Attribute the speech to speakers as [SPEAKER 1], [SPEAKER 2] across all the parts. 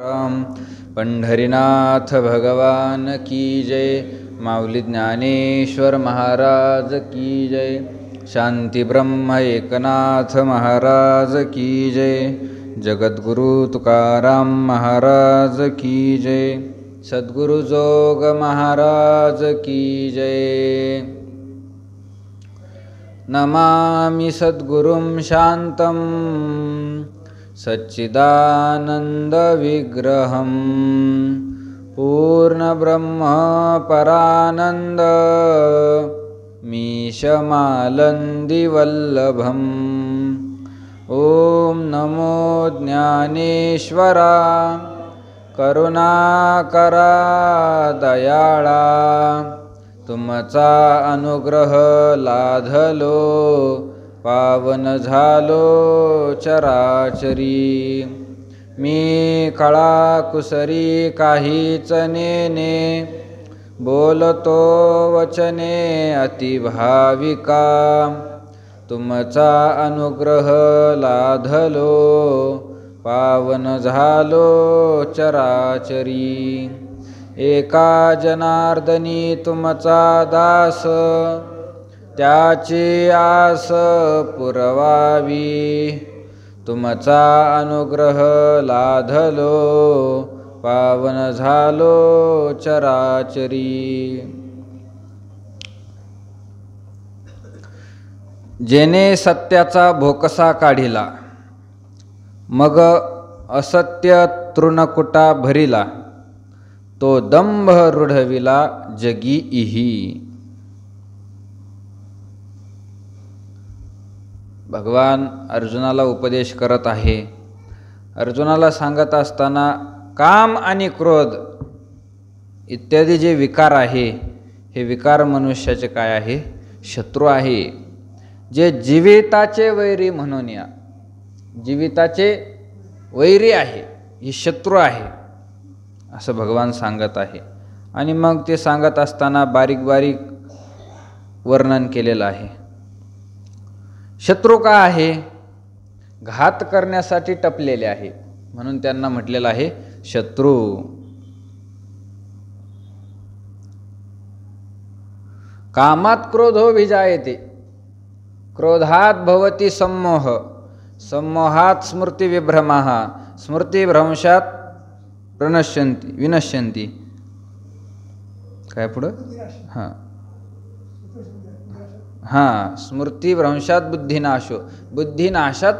[SPEAKER 1] पंढरीनाथ भगवान की जय। माऊली ज्ञानेश्वर महाराज की जय। शांती ब्रह्म एकनाथ महाराज की जय। जगद्गुरु तुकाराम महाराज की जय। सद्गुरु जोग महाराज की जय। नमामि सद्गुरुं शांतं सच्चिदानन्दविग्रहं पूर्णब्रह्मपरानन्द मीशमालन्दिवल्लभम्। ॐ नमो ज्ञानेश्वरा करुणाकरा दयाळा। तुमचा अनुग्रह लाधलो पावन झालो चराचरी। मी कळा कुसरी काहीच नेने बोलतो वचने अतिभाविका। तुमचा अनुग्रह लाधलो पावन झालो चराचरी। एका जनार्दनी तुमचा दास त्याची आस पुरवावी। तुमचा अनुग्रह लाधलो पावन झालो चराचरी। जेने सत्याचा भोकसा काढिला मग असत्य तृणकुटा भरिला। तो दंभ रूढविला जगी इही। भगवान अर्जुनाला उपदेश करत आहे। अर्जुनाला सांगत असताना काम आणि क्रोध इत्यादी जे विकार आहे हे विकार मनुष्याचे काय आहे? शत्रू आहे। जे जीविताचे वैरी म्हणून या जीविताचे वैरी आहे, हे शत्रू आहे असं भगवान सांगत आहे। आणि मग ते सांगत असताना बारीक बारीक वर्णन केलेलं आहे। शत्रू का आहे? घात करण्यासाठी टपलेले आहे म्हणून त्यांना म्हटलेलं आहे शत्रू। कामात क्रोधो विजायते क्रोधात भवति सम्मोह सम्मोहात स्मृती विभ्रमः स्मृतिभ्रंशात प्रणश्यन्ति विनश्यन्ति। काय पुढं? हां स्मृतिभ्रंशात बुद्धिनाशो बुद्धिनाशात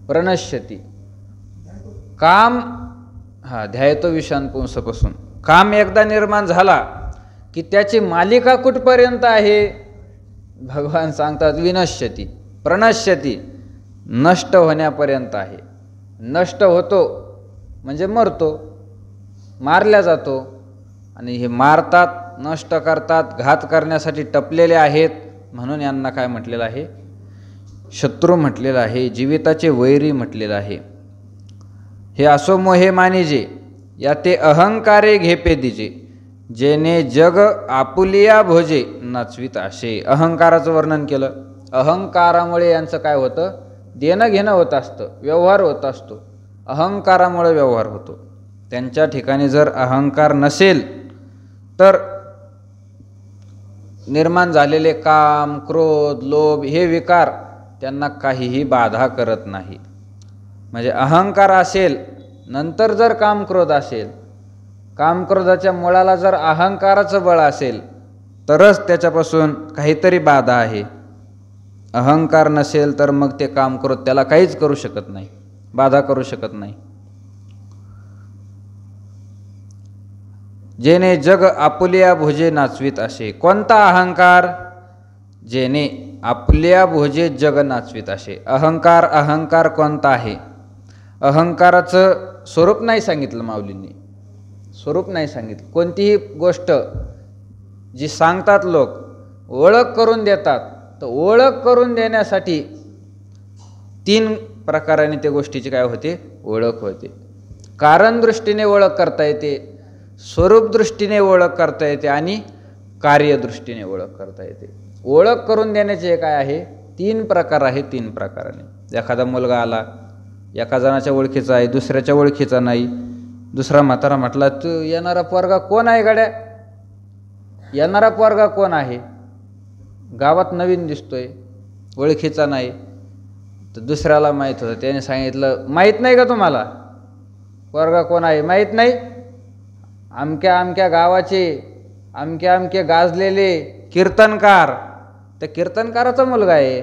[SPEAKER 1] प्रणश्यति। काम ध्यायतो विषान पुंसपासून। काम एकदा निर्माण झाला की त्याची मालिका कुठपर्यंत आहे? भगवान सांगतात विनश्यति प्रणश्यति, नष्ट होण्यापर्यंत आहे। नष्ट होतो म्हणजे मरतो, मारल्या जातो। आणि हे मारतात, नष्ट करतात, घात करण्यासाठी टपलेले आहेत म्हणून यांना काय म्हटलेलं आहे? शत्रू म्हटलेलं आहे, जीविताचे वैरी म्हटलेलं आहे। हे असो मोहे मानिजे या ते अहंकारे घेपे दिजे। जेने जग आपुलिया भोजे नाचवीत आशे। अहंकाराचं वर्णन केलं। अहंकारामुळे यांचं काय होतं? देणं घेणं होत असतं, व्यवहार होत असतो। अहंकारामुळे व्यवहार होतो। त्यांच्या ठिकाणी जर अहंकार नसेल तर निर्माण झालेले काम क्रोध लोभ हे विकार त्यांना काहीही बाधा करत नाही। म्हणजे अहंकार असेल नंतर जर काम क्रोध असेल, काम क्रोधाच्या मुळाला जर अहंकाराचं बळ असेल तरच त्याच्यापासून काहीतरी बाधा आहे। अहंकार नसेल तर मग ते काम क्रोध त्याला काहीच करू शकत नाही, बाधा करू शकत नाही। जेने जग आपुलिया भोजे नाचवीत असे। कोणता अहंकार? जेने आपुलिया भोजे जग नाचवीत असे। अहंकार अहंकार कोणता आहे? अहंकाराचं स्वरूप नाही सांगितलं माऊलींनी, स्वरूप नाही सांगितलं। कोणतीही गोष्ट जी सांगतात लोक, ओळख करून देतात, तर ओळख करून देण्यासाठी 3 प्रकाराने त्या गोष्टीची काय होते? ओळख होते। कारण दृष्टीने ओळख करता येते, स्वरूप दृष्टीने ओळख करता येते आणि कार्यदृष्टीने ओळख करता येते। ओळख करून देण्याचे काय आहे? 3 प्रकार आहे। 3 प्रकाराने एखादा मुलगा आला, एका जणाच्या ओळखीचा आहे, दुसऱ्याच्या ओळखीचा नाही. दुसरा म्हातारा म्हटला, तू येणारा पोरगा कोण आहे गड्या? येणारा पोरगा कोण आहे? गावात नवीन दिसतोय, ओळखीचा नाही. तर दुसऱ्याला माहीत होतं. त्याने सांगितलं, माहीत नाही का तुम्हाला पोरगा कोण आहे? माहीत नाही? अमक्या अमक्या गावाचे अमक्या अमके गाजलेले कीर्तनकार, त्या कीर्तनकाराचा मुलगा आहे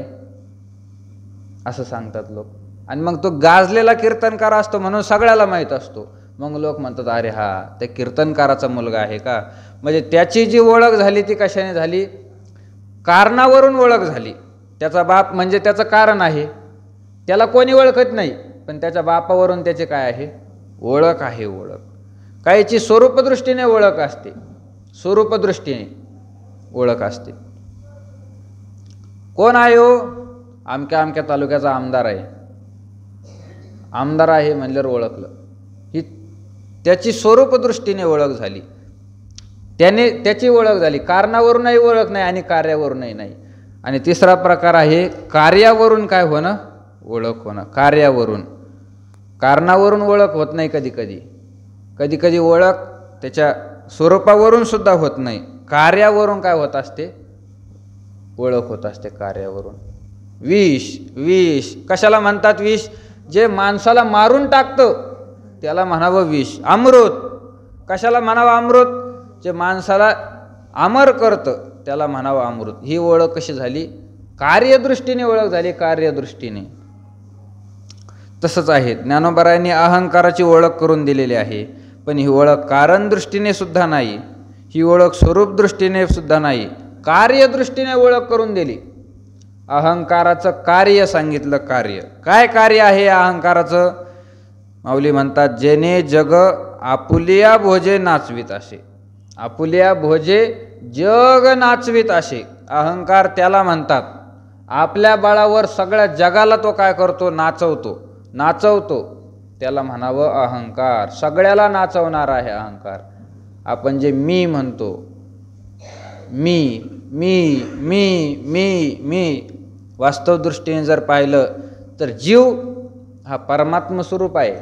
[SPEAKER 1] असं सांगतात लोक. आणि मग तो गाजलेला कीर्तनकार असतो म्हणून सगळ्याला माहीत असतो. मग लोक म्हणतात, अरे हा त्या कीर्तनकाराचा मुलगा आहे का? म्हणजे त्याची जी ओळख झाली ती कशाने झाली? कारणावरून ओळख झाली. त्याचा बाप म्हणजे त्याचं कारण आहे. त्याला कोणी ओळखत नाही, पण त्याच्या बापावरून त्याचे काय आहे? ओळख आहे. ओळख काहीची स्वरूपदृष्टीने ओळख असते, स्वरूपदृष्टीने ओळख असते. कोण आहे हो? अमक्या अमक्या तालुक्याचा आमदार आहे. आमदार आहे म्हणल्यावर ओळखलं. ही त्याची स्वरूपदृष्टीने ओळख झाली, त्याने त्याची ओळख झाली. कारणावरूनही ओळख नाही आणि कार्यावरूनही नाही. आणि तिसरा प्रकार आहे कार्यावरून काय होणं? ओळख होणं. कार्यावरून, कारणावरून ओळख होत नाही. कधी कधी कधी कधी ओळख त्याच्या स्वरूपावरून सुद्धा होत नाही. कार्यावरून काय होत असते? ओळख होत असते कार्यावरून. विष, विष कशाला म्हणतात? विष जे माणसाला मारून टाकतं त्याला म्हणावं विष. अमृत कशाला म्हणावं? अमृत जे माणसाला अमर करतं त्याला म्हणावं अमृत. ही ओळख कशी झाली? कार्यदृष्टीने ओळख झाली, कार्यदृष्टीने. तसंच आहे ज्ञानोबरायांनी अहंकाराची ओळख करून दिलेली आहे. पण ही ओळख कारण दृष्टीने सुद्धा नाही, ही ओळख स्वरूप दृष्टीने सुद्धा नाही, कार्यदृष्टीने ओळख करून दिली. अहंकाराचं कार्य सांगितलं. कार्य काय? कार्य आहे अहंकाराचं? माऊली म्हणतात, जेने जग आपुलिया भोजे नाचवीत असे. आपुलिया भोजे जग नाचवीत असे. अहंकार त्याला म्हणतात. आपल्या बळावर सगळ्या जगाला तो काय करतो? नाचवतो. नाचवतो त्याला म्हणावं अहंकार. सगळ्याला नाचवणार आहे अहंकार. आपण जे मी म्हणतो, मी मी मी मी मी, वास्तव दृष्टीने जर पाहिलं तर जीव हा परमात्म स्वरूप आहे.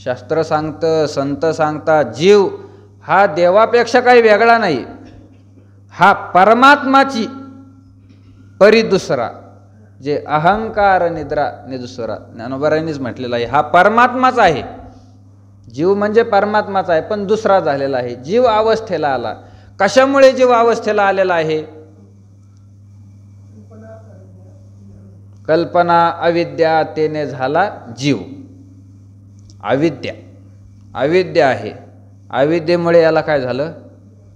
[SPEAKER 1] शास्त्र सांगतं, संत सांगतात, जीव हा देवापेक्षा काही वेगळा नाही. हा परमात्माची परी दुसरा. जे अहंकार निद्रा निदुसरा, ज्ञानोबरायांनीच म्हटलेला आहे. हा परमात्माच आहे. जीव म्हणजे परमात्माचा आहे, पण दुसरा झालेला आहे. जीव अवस्थेला आला. कशामुळे जीव अवस्थेला आलेला आहे? कल्पना अविद्या तेने झाला जीव. अविद्या, अविद्या आहे. अविद्येमुळे याला काय झालं?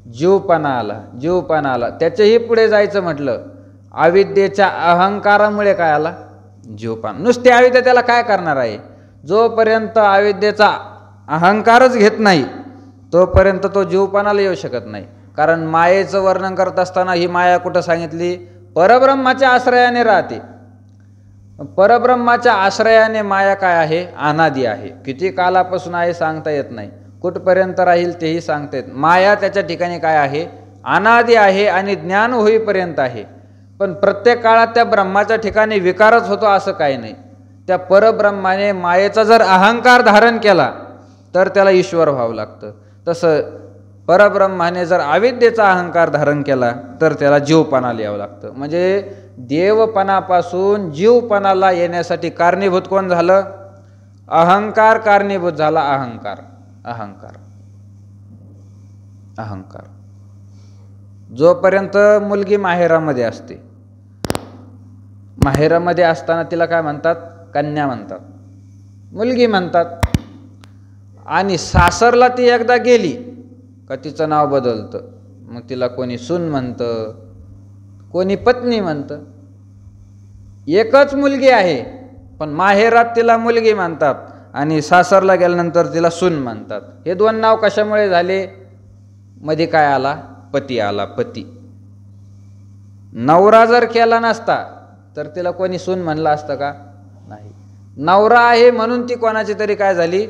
[SPEAKER 1] जीवपणा आला. जीवपणा आला. त्याच्याही पुढे जायचं म्हटलं, अविद्येच्या अहंकारामुळे काय आला? जीवपणा. नुसती अविद्या त्याला काय करणार आहे? जोपर्यंत अविद्येचा अहंकारच घेत नाही तोपर्यंत तो जीवपणाला येऊ शकत नाही. कारण मायेचं वर्णन करत असताना ही माया कुठं सांगितली? परब्रह्माच्या आश्रयाने राहते. परब्रह्माच्या आश्रयाने माया काय आहे? अनादी आहे. किती कालापासून आहे सांगता येत नाही, कुठपर्यंत राहील तेही सांगता येत. माया त्याच्या ठिकाणी काय आहे? अनादी आहे आणि ज्ञान होईपर्यंत आहे. पण प्रत्येक काळात त्या ब्रह्माच्या ठिकाणी विकारच होतो असं काही नाही. त्या परब्रह्माने मायेचा जर अहंकार धारण केला तर त्याला ईश्वर व्हावं लागतं. तसं परब्रह्माने जर अविद्येचा अहंकार धारण केला तर त्याला जीवपणाला यावं लागतं. म्हणजे देवपणापासून जीवपणाला येण्यासाठी कारणीभूत कोण झालं? अहंकार कारणीभूत झाला. अहंकार, अहंकार, अहंकार. जोपर्यंत मुलगी माहेरामध्ये असते, माहेरामध्ये असताना तिला काय म्हणतात? कन्या म्हणतात, मुलगी म्हणतात. आणि सासरला ती एकदा गेली का तिचं नाव बदलतं. मग तिला कोणी सून म्हणतं, कोणी पत्नी म्हणतं. एकच मुलगी आहे पण माहेरात तिला मुलगी म्हणतात आणि सासरला गेल्यानंतर तिला सून म्हणतात. हे दोन नाव कशामुळे झाले? मध्ये काय आला? पती आला. पती. नवरा जर केला नसता तर तिला कोणी सून म्हणलं असतं का? नाही. नवरा आहे म्हणून ती कोणाची तरी काय झाली?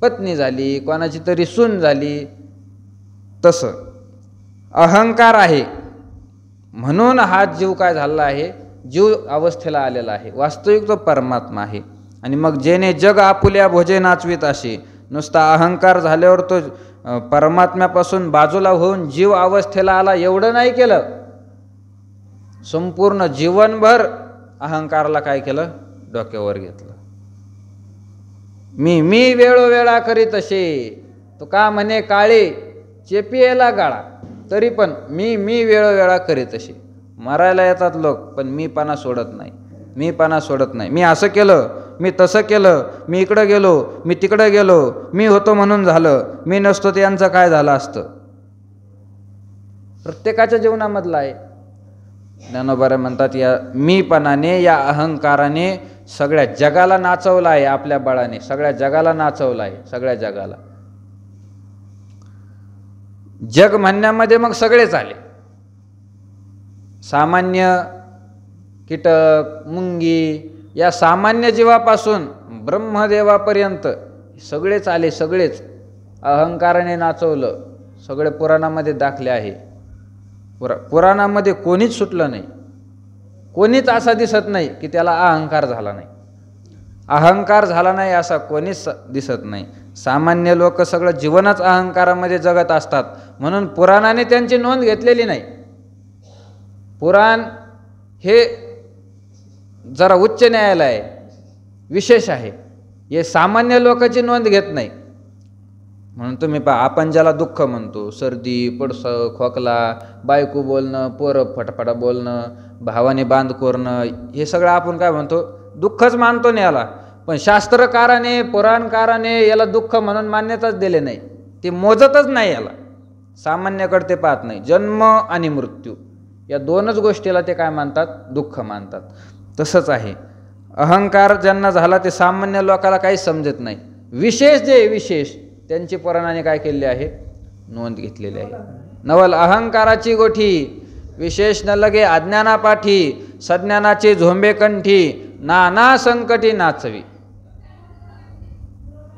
[SPEAKER 1] पत्नी झाली, कोणाची तरी सून झाली. तसं अहंकार आहे म्हणून हा जीव काय झाला आहे? जीव अवस्थेला आलेला आहे. वास्तविक तो परमात्मा आहे. आणि मग जेने जग आपुल्या भोजे नाचवीत असे. नुसता अहंकार झाल्यावर तो परमात्म्यापासून बाजूला होऊन जीव अवस्थेला आला एवढं नाही केलं. संपूर्ण जीवनभर अहंकाराला काय केलं? डोक्यावर घेतलं. मी वेळोवेळा करीत असे. तो का म्हणे काळे चेपियेला गाळा, तरी पण मी वेळोवेळा करीत असे. मरायला येतात लोक, पण मीपणा सोडत नाही. मीपणा सोडत नाही. मी असं केलं, मी तसं केलं, मी इकडं गेलो, मी तिकडं गेलो, मी होतो म्हणून झालं, मी नसतो ते यांचं काय झालं असतं. प्रत्येकाच्या जीवनामधलं आहे. ज्ञानोबा म्हणतात या मीपणाने, या अहंकाराने सगळ्या जगाला नाचवलं आहे. आपल्या बळाने सगळ्या जगाला नाचवलं आहे. सगळ्या जगाला. जग म्हणण्यामध्ये मग सगळेच आले. सामान्य कीटक, मुंगी, या सामान्य जीवापासून ब्रह्मदेवापर्यंत सगळेच आले. सगळेच अहंकाराने नाचवलं. सगळे पुराणामध्ये दाखले आहे. पुराणामध्ये कोणीच सुटलं नाही. कोणीच असा दिसत नाही की त्याला अहंकार झाला नाही. अहंकार झाला नाही असा कोणीच दिसत नाही. सामान्य लोक सगळं जीवनच अहंकारामध्ये जगत असतात. म्हणून पुराणाने त्यांची नोंद घेतलेली नाही. पुराण हे जरा उच्च न्यायालय आहे, विशेष आहे. हे सामान्य लोकांची नोंद घेत नाही. म्हणून तुम्ही पहा, आपण ज्याला दुःख म्हणतो, सर्दी, पडसं, खोकला, बायको बोलणं, पोरं फटाफटा बोलणं, भावाने बांध करणं, हे सगळं आपण काय म्हणतो? दुःखच मानतो ना याला. पण शास्त्रकाराने, पुराणकाराने याला दुःख म्हणून मान्यताच दिले नाही. ते मोजतच नाही याला. सामान्याकडे ते पाहत नाही. जन्म आणि मृत्यू या दोनच गोष्टीला ते काय मानतात? दुःख मानतात. तसंच आहे. अहंकार ज्यांना झाला ते सामान्य लोकाला काहीच समजत नाही. विशेष जे विशेष त्यांची पुराणाने काय केलेली आहे? नोंद घेतलेली आहे. नवल अहंकाराची गोठी, विशेष न लगे अज्ञानापाठी, सज्ञानाचे झोंबे कंठी, नाना संकटी नाचवी.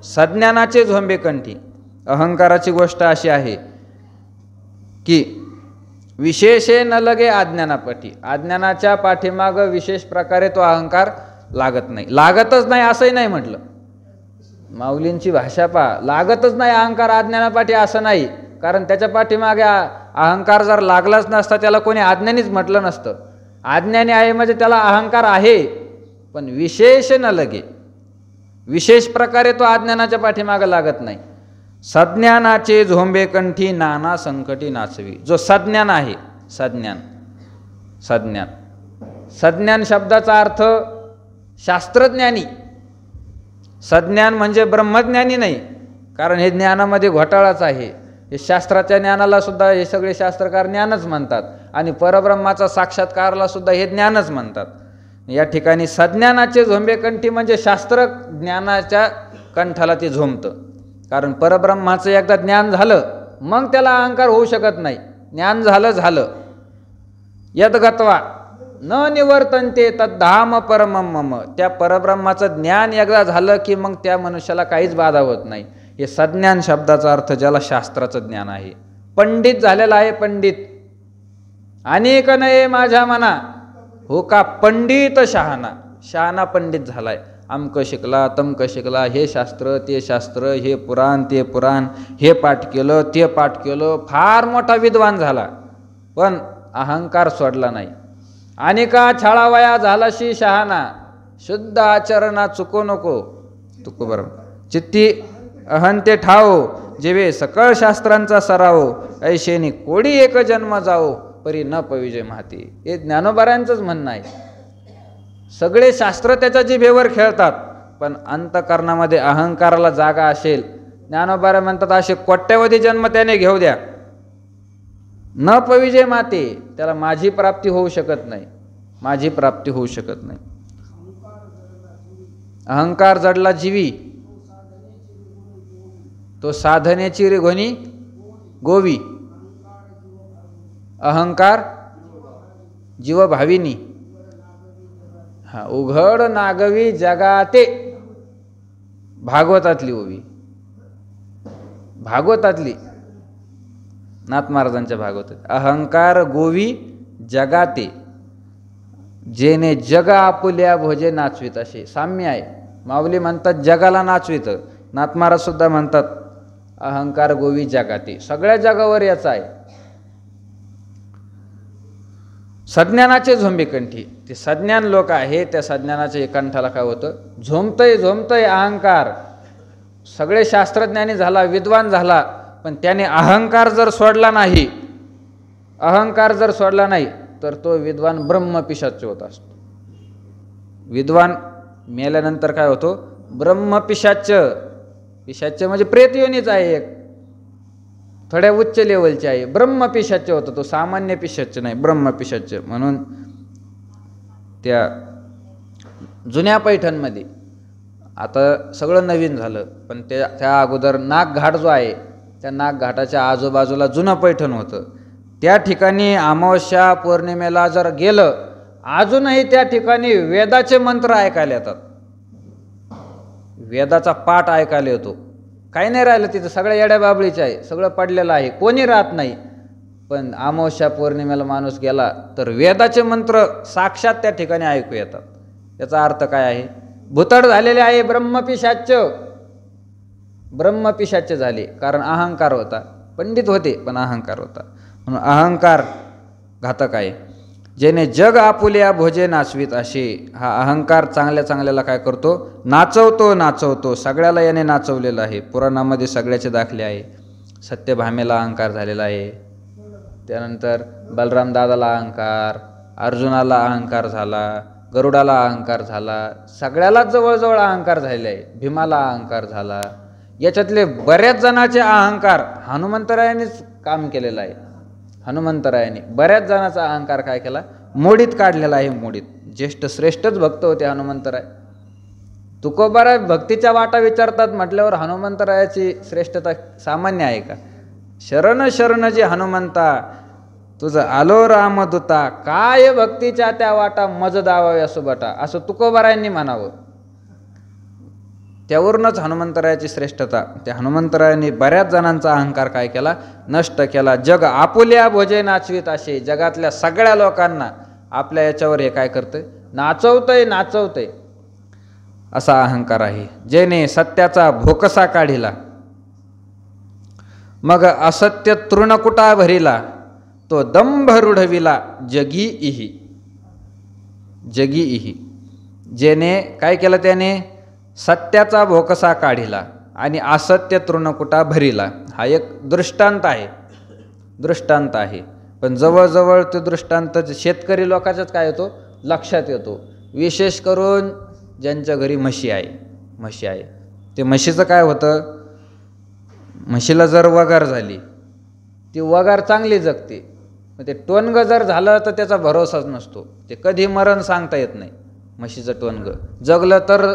[SPEAKER 1] सज्ञानाचे झोंबे कंठी. अहंकाराची गोष्ट अशी आहे की विशेषे न लगे अज्ञानापाठी. अज्ञानाच्या पाठीमाग विशेष प्रकारे तो अहंकार लागत नाही. लागतच नाही असंही नाही म्हटलं. माऊलींची भाषा पहा, लागतच नाही अहंकार अज्ञानापाठी असं नाही. कारण त्याच्या पाठीमागे अहंकार जर लागलाच नसता त्याला कोणी अज्ञानीच म्हटलं नसतं. अज्ञानी आहे म्हणजे त्याला अहंकार आहे, पण विशेष न लगे, विशेष प्रकारे तो अज्ञानाच्या पाठीमागे लागत नाही. सज्ञानाचे झोंबे कंठी, नाना संकटी नाचवी. जो सज्ञान आहे, सज्ञान, सज्ञान, सज्ञान शब्दाचा अर्थ शास्त्रज्ञानी. सज्ञान म्हणजे ब्रह्मज्ञानी नाही, कारण हे ज्ञानामध्ये घोटाळाच आहे. हे शास्त्राच्या ज्ञानाला सुद्धा हे सगळे शास्त्रकार ज्ञानच म्हणतात, आणि परब्रह्माचा साक्षात्कारला सुद्धा हे ज्ञानच म्हणतात. या ठिकाणी सज्ञानाचे झोंबे कंठी म्हणजे शास्त्र ज्ञानाच्या कंठाला ते झोंबतं. कारण परब्रह्माचं एकदा ज्ञान झालं मग त्याला अहंकार होऊ शकत नाही. ज्ञान झालं. यद्गत्वा न निवर्तन्ते तद्धाम परमं मम. त्या परब्रह्माचं ज्ञान एकदा झालं की मग त्या मनुष्याला काहीच बाधा होत नाही. हे सज्ञान शब्दाचा अर्थ ज्याला शास्त्राचं ज्ञान आहे. पंडित झालेला आहे. पंडित अनेक नये माझ्या मना, हो का पंडित शहाणा. शहाणा पंडित झालाय. अमकं शिकला, तमकं शिकला, हे शास्त्र ते शास्त्र, हे पुराण ते पुराण, हे पाठ केलं ते पाठ केलं, फार मोठा विद्वान झाला, पण अहंकार सोडला नाही. अनेका छळावया झालाशी शहाणा, शुद्ध आचरणा चुको नको. तुको बरं चित्ती अहंते ठाव, जेवे सकळ शास्त्रांचा सराव, ऐशेनी कोडी एक जन्म जाओ, परी न पविजय माती. हे ज्ञानोबारांचंच म्हणणं आहे. सगळे शास्त्र त्याच्या जिभेवर खेळतात, पण अंतकरणामध्ये अहंकाराला जागा असेल. ज्ञानोबा म्हणतात असे कोट्यवधी जन्म त्याने घेऊ द्या, न पविजय माते, त्याला माझी प्राप्ती होऊ शकत नाही. माझी प्राप्ती होऊ शकत नाही. अहंकार जडला जीवी, तो साधनेची रे घोणी गोवी. अहंकार जीव भाविनी. हा उघड नागवी जगाते. भागवतातली ओवी, भागवतातली, नाथ महाराजांच्या भागवतात. अहंकार गोवी जगाते, जेने जग आपुल्या भोजे नाचवीत. असे साम्य आहे. माऊली म्हणतात जगाला नाचवितं. नाथ महाराज सुद्धा म्हणतात अहंकार गोवी जगाती. सगळ्या जगावर याचा आहे. सज्ञानाचे झोंबेकंठी, ते सज्ञान लोक आहे त्या सज्ञानाच्या कंठाला काय होतं, झोंबतय अहंकार. सगळे शास्त्रज्ञानी झाला, विद्वान झाला, पण त्याने अहंकार जर सोडला नाही, अहंकार जर सोडला नाही तर तो विद्वान ब्रह्मपिशाच्य होत असतो. विद्वान मेल्यानंतर काय होतो, ब्रह्मपिशाच्य. पिशाच्य म्हणजे प्रेत योनीच आहे, एक थोड्या उच्च लेवलचे आहे. ब्रह्मपिशाच्य होतो तो, सामान्य पिशाच्य नाही, ब्रह्मपिशाच्य. म्हणून त्या जुन्या पैठणमध्ये आता सगळं नवीन झालं, पण त्या अगोदर नागघाट जो आहे त्या नागघाटाच्या आजूबाजूला जुनं पैठण होतं. त्या ठिकाणी अमावस्या पौर्णिमेला जर गेलं, अजूनही त्या ठिकाणी वेदाचे मंत्र ऐकायला येतात, वेदाचा पाठ ऐकायला येतो. काही नाही राहिलं तिथं, सगळ्या येड्या बाबळीचे आहे, सगळं पडलेलं आहे, कोणी राहत नाही. पण अमावस्या पौर्णिमेला माणूस गेला तर वेदाचे मंत्र साक्षात त्या ठिकाणी ऐकू येतात. याचा अर्थ काय आहे, भुतड झालेले आहे ब्रह्मपिशाच्य. ब्रह्मपिशाच्य झाले कारण अहंकार होता. पंडित होते पण अहंकार होता. म्हणून अहंकार घातक आहे. जेने जग आपुल्या भोजे नाचवीत असे, हा अहंकार चांगल्या चांगल्याला काय करतो, नाचवतो. सगळ्याला याने नाचवलेलं आहे. पुराणामध्ये सगळ्याचे दाखले आहे. सत्यभामेला अहंकार झालेला आहे, त्यानंतर बलराम दादाला अहंकार, अर्जुनाला अहंकार झाला, गरुडाला अहंकार झाला, सगळ्यालाच जवळजवळ अहंकार झालेला आहे. भीमाला अहंकार झाला. याच्यातले बऱ्याच जणांचे अहंकार हनुमंतरायांनीच काम केलेलं आहे. हनुमंतरायांनी बऱ्याच जणांचा अहंकार काय केला, मोडीत काढलेला आहे. मोडीत ज्येष्ठ श्रेष्ठच भक्त होते हनुमंतराय. तुकोबाराय भक्तीच्या वाटा विचारतात म्हटल्यावर हनुमंतरायाची श्रेष्ठता सामान्य आहे का. शरण शरण जे हनुमंता, तुझं आलो रामदूता, काय भक्तीच्या त्या वाटा मज दावाव्या सुबटा, असं तुकोबारायांनी म्हणावं. त्यावरूनच हनुमंतरायाची श्रेष्ठता. त्या हनुमंतरायांनी बऱ्याच जणांचा अहंकार काय केला, नष्ट केला. जग आपुल्या भोजे नाचवीत असे, जगातल्या सगळ्या लोकांना आपल्या याच्यावर हे काय करतंय, नाचवतंय असा अहंकार आहे. जेने सत्याचा भोकसा काढिला, मग असत्य तृणकुटा भरिला, तो दंभ रुढविला जगी इही. जेने काय केलं, त्याने सत्याचा भोकसा काढिला आणि असत्य तृणकुटा भरिला. हा एक दृष्टांत आहे. पण जवळजवळ तो दृष्टांत शेतकरी लोकांचाच काय येतो, लक्षात येतो. विशेष करून ज्यांच्या घरी म्हशी आहे ते म्हशीचं काय होतं, म्हशीला जर वगार झाली, ती वगार चांगली जगते. ते टोनगं जर झालं तर त्याचा भरोसाच नसतो, ते कधी मरण सांगता येत नाही. म्हशीचं टोनगं जगलं तर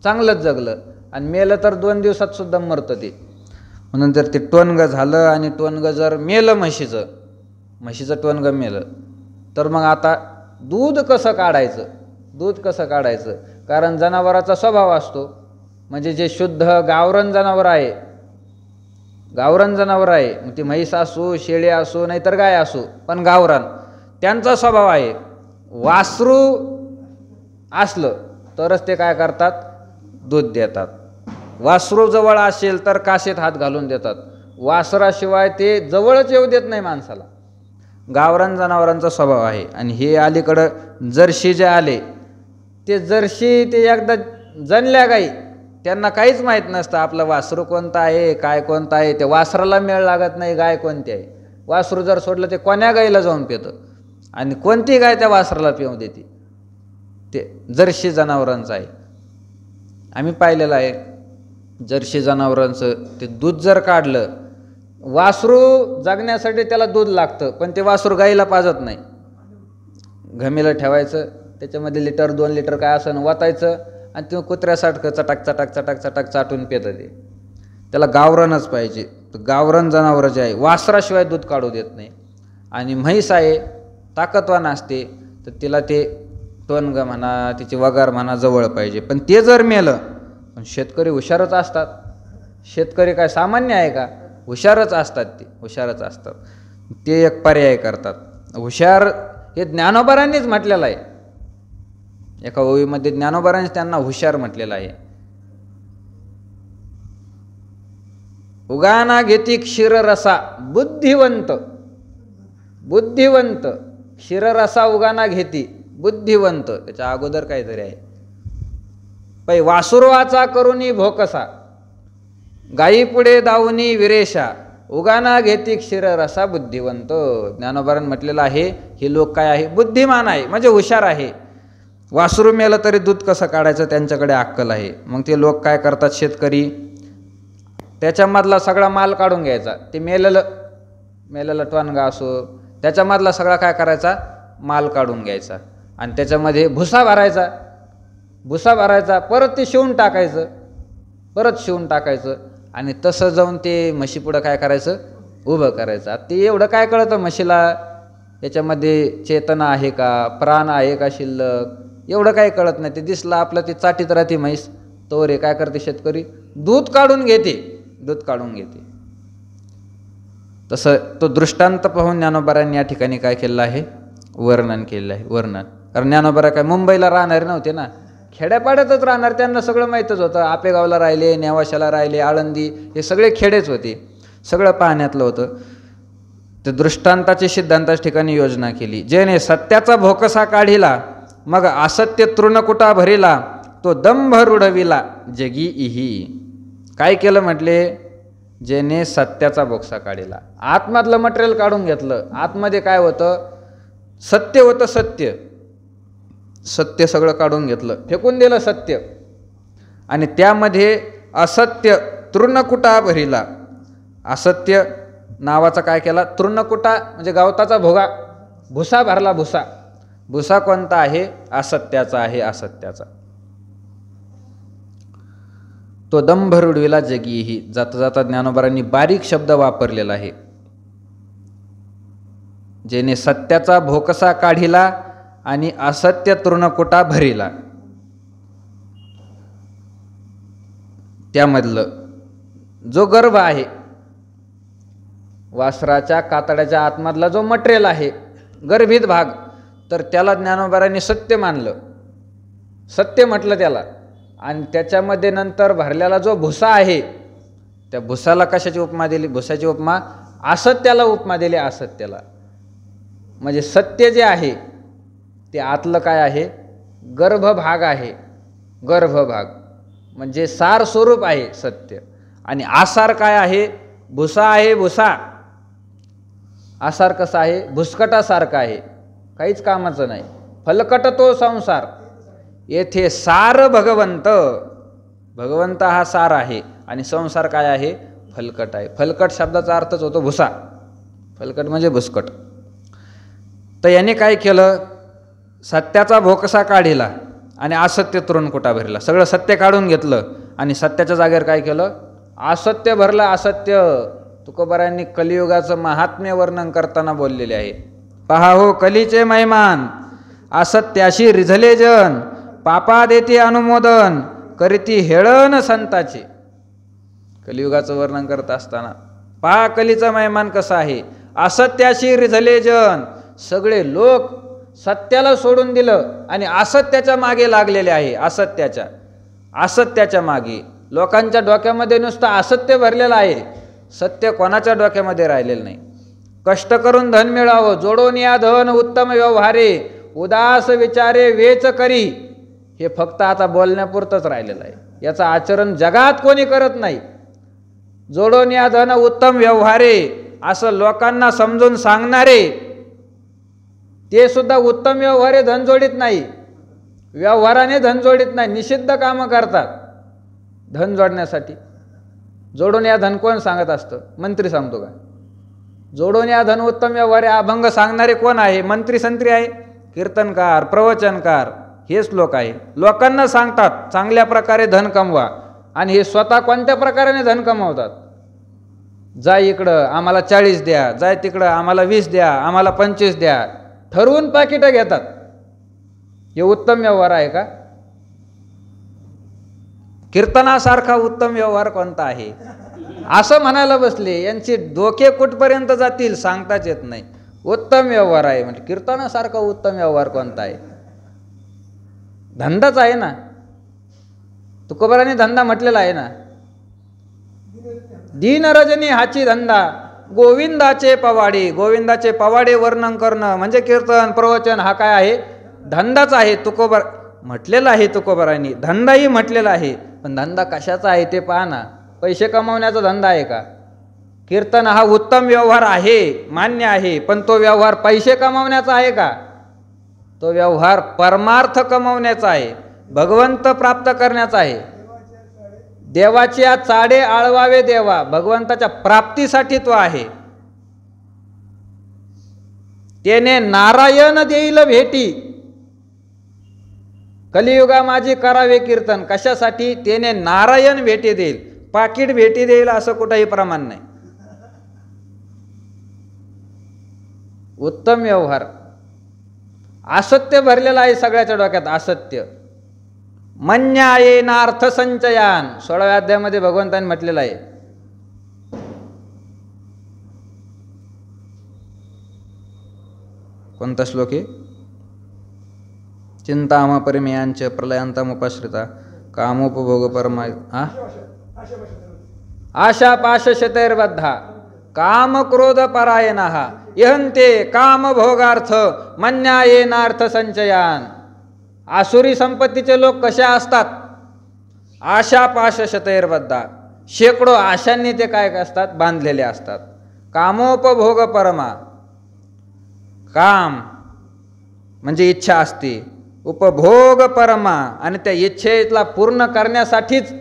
[SPEAKER 1] चांगलंच जगलं आणि मेलं तर 2 दिवसात सुद्धा मरतं ते. म्हणून जर ते टोनगं झालं आणि टोनगं जर मेलं, म्हशीचं टोनगं मेलं, तर मग आता दूध कसं काढायचं. कारण जनावराचा स्वभाव असतो, म्हणजे जे शुद्ध गावरान जनावर आहे, मग ती म्हैस असो, शेळी असो, नाहीतर गाय असो, पण गावरान, त्यांचा स्वभाव आहे. वासरू असलं तरच ते काय करतात, दूध देतात. वासरू जवळ असेल तर कासेत हात घालून देतात. वासराशिवाय ते जवळच येऊ देत नाही माणसाला. गावरान जनावरांचा स्वभाव आहे. आणि हे अलीकडं जर्शी जे आले, ते जर्शी ते एकदा जनल्या गाई, त्यांना काहीच माहीत नसतं आपलं वासरू कोणतं आहे, काय कोणतं आहे. ते वासराला मेळ लागत नाही गाय कोणती आहे. वासरू जर सोडलं ते कोण्या गाईला जाऊन पितं आणि कोणती गाय त्या वासराला पिऊ देते. ते जर्शी जनावरांचं आहे. आम्ही पाहिलेलं आहे जर्शी जनावरांचं. ते दूध जर काढलं, वासरू जगण्यासाठी त्याला दूध लागतं, पण ते वासरू गाईला पाजत नाही. घमीला ठेवायचं, त्याच्यामध्ये 1-2 लिटर काय असं वतायचं आणि ते कुत्र्यासारखं चटाक चाटून पितं. ते त्याला गावरानच पाहिजे. गावरान जनावरं जे आहे वासराशिवाय दूध काढू देत नाही. आणि म्हैस आहे ताकदवान असते, तर तिला ते टोनगं म्हणा, तिची वगार म्हणा जवळ पाहिजे. पण ते जर मेलं, पण शेतकरी हुशारच असतात. शेतकरी काय सामान्य आहे का, हुशारच असतात. ते एक पर्याय करतात. हुशार हे ज्ञानोबारांनीच म्हटलेलं आहे. एका ओवीमध्ये ज्ञानोबारांनी त्यांना हुशार म्हटलेलं आहे. उगाना घेती क्षीररसा बुद्धिवंत, बुद्धिवंत क्षीररसा उगाना घेती बुद्धिवंत. त्याच्या अगोदर काहीतरी आहे. पै वासुरवाचा करुनी भोकसा, गायी पुढे दावनी विरेशा, उगाना घेती क्षीररसा बुद्धिवंत. ज्ञानोबारांनी म्हटलेलं आहे हे लोक काय आहे, बुद्धिमान आहे, म्हणजे हुशार आहे. वासरू मेलं तरी दूध कसं काढायचं त्यांच्याकडे अक्कल आहे. मग ते लोक काय करतात, शेतकरी त्याच्यामधला सगळा माल काढून घ्यायचा. ते मेलेलं टोनगा असो त्याच्यामधला सगळा काय करायचा, माल काढून घ्यायचा आणि त्याच्यामध्ये भुसा भरायचा. भुसा भरायचा, परत ते शिवून टाकायचं, परत शिवून टाकायचं आणि तसं जाऊन ते म्हशीपुढं काय करायचं, उभं करायचं. ते एवढं काय कळतं म्हशीला, याच्यामध्ये चेतना आहे का, प्राण आहे का शिल्लक, एवढं काही कळत नाही. ते दिसलं आपलं ते चाटीत राहते म्हैस, तोवर हे काय करते शेतकरी, दूध काढून घेते, दूध काढून घेते. तसं तो दृष्टांत पाहून ज्ञानोबारांनी या ठिकाणी काय केलं आहे, वर्णन केलं आहे. वर्णन, कारण ज्ञानोबा काय मुंबईला राहणारे नव्हते ना, खेड्यापाड्यातच राहणार. त्यांना सगळं माहीतच होतं. आपेगावला राहिले, नेवाशाला राहिले, आळंदी, हे सगळे खेडेच होते, सगळं पाहण्यातलं होतं. ते दृष्टांताची सिद्धांताच्या ठिकाणी योजना केली. जेने सत्याचा भोकसा काढिला, मग असत्य तृणकुटा भरिला, तो दंभ रुढविला जगी इही. काय केलं म्हटले, जेने सत्याचा भोकसा काढिला, आतमधलं मटेरियल काढून घेतलं. आतमध्ये काय होतं, सत्य होतं, सत्य सत्य सगळं काढून घेतलं, फेकून दिलं सत्य, आणि त्यामध्ये असत्य तृणकुटा भरिला. असत्य नावाचा काय केला, तृणकुटा म्हणजे गवताचा भोगा, भुसा भरला. भुसा, भुसा कोणता आहे, असत्याचा आहे, असत्याचा. तो दंभ रुडविला जगीही. जाता जाता ज्ञानोबारांनी बारीक शब्द वापरलेला आहे. जेने सत्याचा भोकसा काढिला आणि असत्य तृणकुटा भरिला. त्यामधलं जो गर्भ आहे, वासराच्या कातड्याच्या आतमधला जो मटेरियल आहे, गर्भित भाग, तर त्याला ज्ञानोबारांनी सत्य मानलं, सत्य म्हटलं त्याला. आणि त्याच्यामध्ये नंतर भरलेला जो भुसा आहे, त्या भुसाला कशाची उपमा दिली, भुसाची उपमा असत्याला उपमा दिली, असत्याला. म्हणजे सत्य जे आहे ते आतलं काय आहे, गर्भभाग आहे. गर्भभाग म्हणजे सार स्वरूप आहे सत्य, आणि आसार काय आहे, भुसा आहे. भुसा आसार कसा आहे, भुसकटासारखा आहे, काहीच कामाचं नाही. फलकट तो संसार, येथे सार भगवंत. भगवंत हा सार आहे आणि संसार काय आहे, फलकट आहे. फलकट शब्दाचा अर्थच होतो भुसा, फलकट म्हणजे भुसकट. तर याने काय केलं, सत्याचा भोकसा काढिला आणि असत्य तृणकुटा भरला. सगळं सत्य काढून घेतलं आणि सत्याच्या जागेवर काय केलं, असत्य भरलं. असत्य तुकोबारांनी कलियुगाचं महात्म्य वर्णन करताना बोललेले आहे. पहा हो कलीचे मैमान, असत्याशी रिझले जन, पापा देते अनुमोदन, करीती हेळन संताचे. कलियुगाचं वर्णन करत असताना पहा कलीचा मैमान कसा आहे, असत्याशी रिझले जन, सगळे लोक सत्याला सोडून दिलं आणि असत्याच्या मागे लागलेले आहे. असत्याच्या मागे लोकांच्या डोक्यामध्ये नुसतं असत्य भरलेलं आहे, सत्य कोणाच्या डोक्यामध्ये राहिलेलं नाही. कष्ट करून धन मिळावं, जोडून या धन उत्तम व्यवहारे, उदास विचारे वेच करी, हे फक्त आता बोलण्यापुरतंच राहिलेलं आहे. याचं आचरण जगात कोणी करत नाही. जोडून या धन उत्तम व्यवहारे असं लोकांना समजून सांगणारे, ते सुद्धा उत्तम व्यवहारे धन जोडीत नाही, व्यवहाराने धन जोडीत नाही, निषिद्ध कामं करतात धन जोडण्यासाठी. जोडून या धन कोण सांगत असतं, मंत्री सांगतो का? जोडून या धन उत्तम व्यवहारे अभंग सांगणारे कोण आहे, मंत्री संत्री आहे, कीर्तनकार, प्रवचनकार, हेच लोक आहे. लोकांना सांगतात चांगल्या प्रकारे धन कमवा, आणि हे स्वतः कोणत्या प्रकाराने धन कमवतात. जाय इकडं आम्हाला 40 द्या, जाय तिकडं आम्हाला 20 द्या, आम्हाला 25 द्या, ठरवून पाकिटं घेतात. हे उत्तम व्यवहार आहे का? कीर्तनासारखा उत्तम व्यवहार कोणता आहे असं म्हणायला बसले. यांचे डोके कुठपर्यंत जातील सांगताच येत नाही. उत्तम व्यवहार आहे म्हणजे कीर्तनासारखा उत्तम व्यवहार कोणता आहे? धंदाच आहे ना. तुकोबारांनी धंदा म्हटलेला आहे ना. दीन रजनी हाची धंदा गोविंदाचे पवाडे. गोविंदाचे पवाडे वर्णन करणं म्हणजे कीर्तन प्रवचन हा काय आहे? धंदाच आहे. तुकोबार म्हटलेला आहे, तुकोबारांनी धंदाही म्हटलेला आहे. पण धंदा कशाचा आहे ते पहा ना. पैसे कमावण्याचा धंदा आहे का? कीर्तन हा उत्तम व्यवहार आहे, मान्य आहे, पण तो व्यवहार पैसे कमावण्याचा आहे का? तो व्यवहार परमार्थ कमावण्याचा आहे, भगवंत प्राप्त करण्याचा आहे. देवाच्या चाडे आळवावे देवा, भगवंताच्या प्राप्तीसाठी तो आहे. तेने नारायण देईल भेटी. कलियुगा माझी करावे कीर्तन. कशासाठी? तेने नारायण भेटी देईल. पाकिट भेटी देईल असं कुठंही प्रमाण नाही. उत्तम व्यवहार. असत्य भरलेलं आहे सगळ्याच्या डोक्यात, असत्य. मन्यायेनार्थ संचयान 16व्या अध्यायामध्ये भगवंतांनी म्हटलेलं आहे. कोणता श्लोक आहे? चिंताम परिमेयांच प्रलयांतमुपश्रिता कामोपभोग परमा आशा पाशशतैर्बद्धा काम क्रोध परायणः यहन्ते काम भोगार्थ मन्यायेनार्थ संचयान. आसुरी संपत्तीचे लोक कशा असतात? आशा पाशशतैर्बद्धा, शेकडो आशांनी ते काय असतात? बांधलेले असतात. कामोपभोग परमा, काम म्हणजे इच्छा असते, उपभोग परमा आणि त्या इच्छेला पूर्ण करण्यासाठीच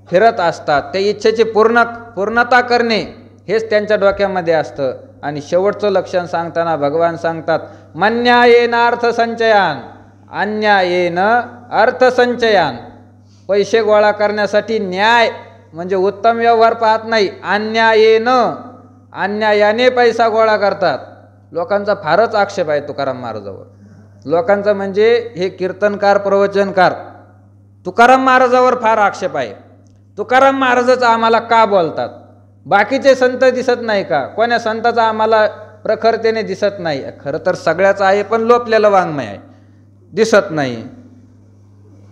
[SPEAKER 1] फिरत असतात. त्या इच्छेची पूर्णता करणे हेच त्यांच्या डोक्यामध्ये असतं. आणि शेवटचं लक्षण सांगताना भगवान सांगतात मन्यायेनार्थ संचयान, अन्यायेन अर्थसंचयान. पैसे गोळा करण्यासाठी न्याय म्हणजे उत्तम व्यवहार पाहत नाही, अन्यायाने पैसा गोळा करतात. लोकांचा फारच आक्षेप आहे तुकाराम महाराजावर. लोकांचा म्हणजे हे कीर्तनकार प्रवचनकार तुकाराम महाराजावर फार आक्षेप आहे. तुकाराम महाराजच आम्हाला का बोलतात? बाकीचे संत दिसत नाही का? कोण्या संताचा आम्हाला प्रखरतेने दिसत नाही? खरं तर सगळ्याच आहे, पण लोपलेलं वाङ्मय आहे, दिसत नाही.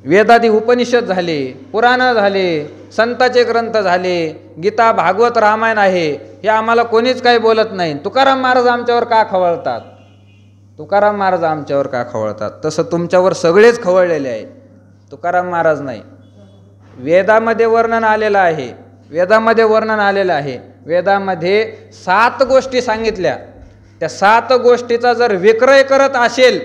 [SPEAKER 1] वेदादी उपनिषद झाले, पुराणं झाले, संतांचे ग्रंथ झाले, गीता भागवत रामायण आहे, हे आम्हाला कोणीच काही बोलत नाही. तुकाराम महाराज आमच्यावर का खवळतात? तुकाराम महाराज आमच्यावर का खवळतात? तसं तुमच्यावर सगळेच खवळलेले आहे, तुकाराम महाराज नाही. वेदामध्ये वर्णन आलेलं आहे, वेदामध्ये वर्णन आलेलं आहे. वेदामध्ये 7 गोष्टी सांगितल्या. त्या 7 गोष्टीचा जर विक्रय करत असेल,